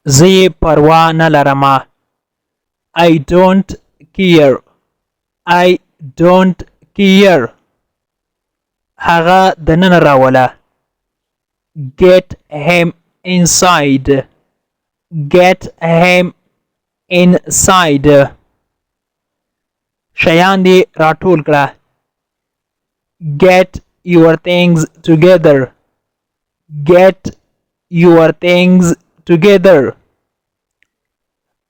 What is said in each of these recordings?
زه پروا نه لرم. I don't care. I don't care. هغه دننه راوله. Get him inside. Get him inside. شیان دې راټول کړه. Get your things together. Get your things together.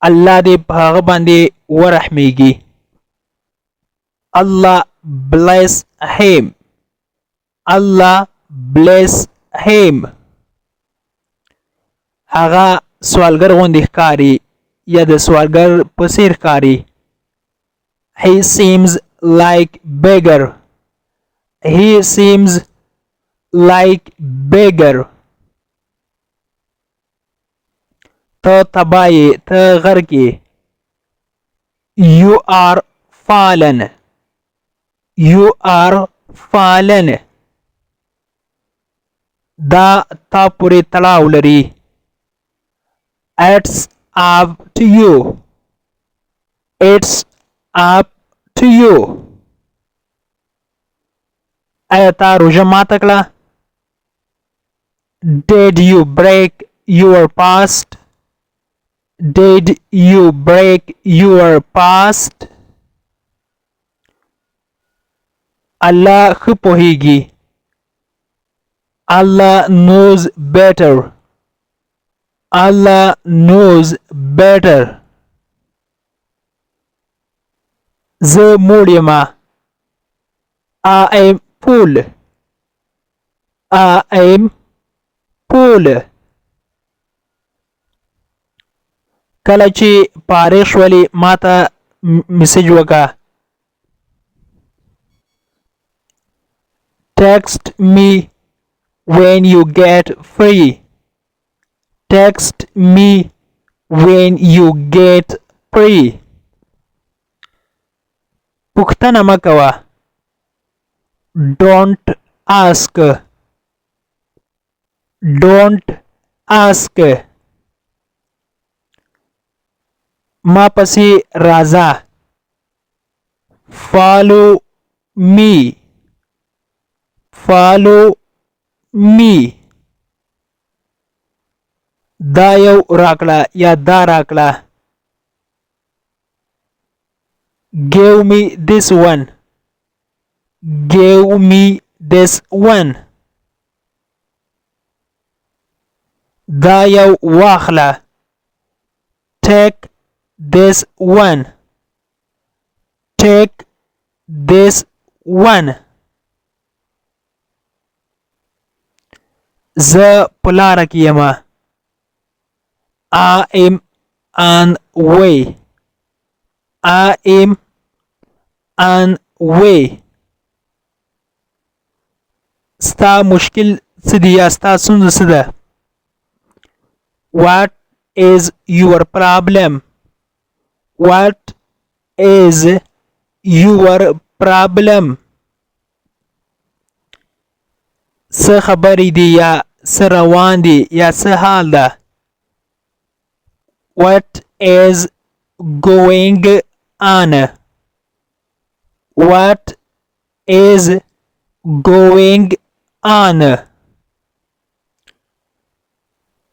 الله دې په هغه باندې ورحمیږي. Allah bless him. Allah bless him. هغه سوالګر غوندې ښکاري یا د سوالګر په څیر ښکاري. He seems like beggar. He seems like beggar. ته تبایې ته غرقې. You are fallen. You are fallen. دا تا پورې تړاو لري. It's up to you. It's up to you. آیا تا روژه ماته کړه؟ Did you break your fast? Did you break your fast? الله ښه پوهیږي. Allah knows better. Allah knows better. زه موړ یم. I am full. I am full. کله چې فارغ شولې ماته میسج وکړه. Text me when you get free. Text me when you get free. پوښتنه مه کوه. Don't ask. Don't ask. ما پسې راځه. Follow me. Follow me. دا یو راکړه یا دا راکړه. Give me this one. Give me this one. دا یو واخله. Take this one. Take this one. زه په لاره کې یم. I am on way. I am on way. ستا مشکل څه دی یا ستا ستونزه څه ده؟ What is your problem? What is your problem? څه خبرې دي یا څه روان دي یا څه حال ده؟ What is going on? What is going on?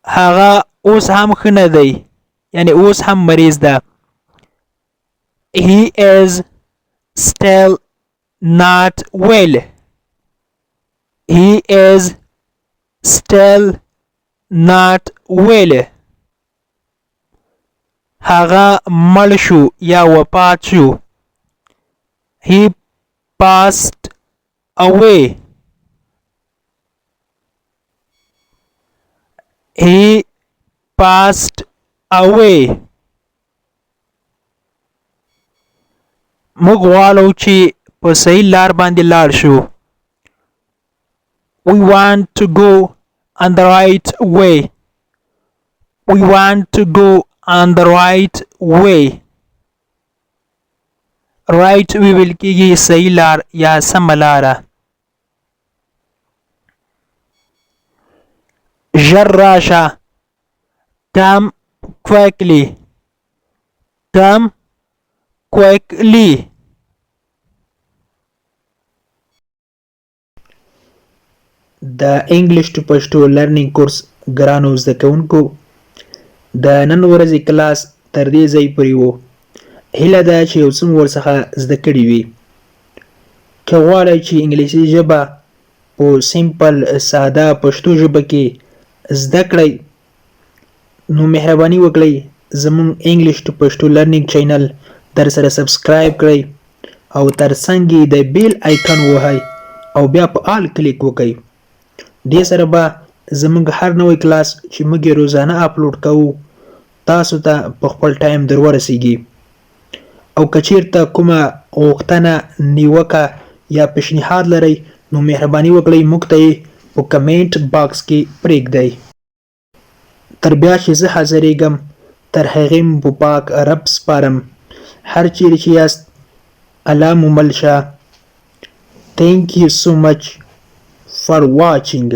هغه اوس هم ښه نه دی. یعنی اوس هم مریض ده. He is still not well. He is still not well. هغه مړ شو یا وفات شو. He passed away. He passed away. موږ غواړو چې په صحیح لار باندې لاړ شو. We want to go on the right way. We want to go on the right way. Right ویل کېږي صحیح لار یا سمه لاره. ژر راشه. Come quickly. Come quickly. د انګلیش ټو پښتو لرنینګ کورس ګرانو زده کوونکو د نن ورځې کلاس تر دې ځای پورې و. هیله ده چې یو څه مو ورڅخه زده کړي وي. که غواړئ چې انګلیسي ژبه په سیمپل ساده پښتو ژبه کې زده کړئ نو مهرباني وکړئ زموږ انګلیش ټو پښتو لرنینګ چینل در سره سبسکرایب کړئ او ترڅنګ یې د بیل آیکن ووهئ او بیا په آل کلیک وکړئ. دې سره به زموږ هر نوی کلاس چې موږ یې روزانه اپلوډ کوو تاسو ته په خپل ټایم در ورسیږي. او که چیرته کومه غوښتنه نیوکه یا پیشنهاد لرئ نو مهرباني وکړئ موږ ته یې په کمنټ باکس کې پرېږدئ. تر بیا چې زه حاضرېږم تر هغې مو په پاک رب سپارم. هر چیرې چې یاست الله مو مل شه. Thank you so much for watching.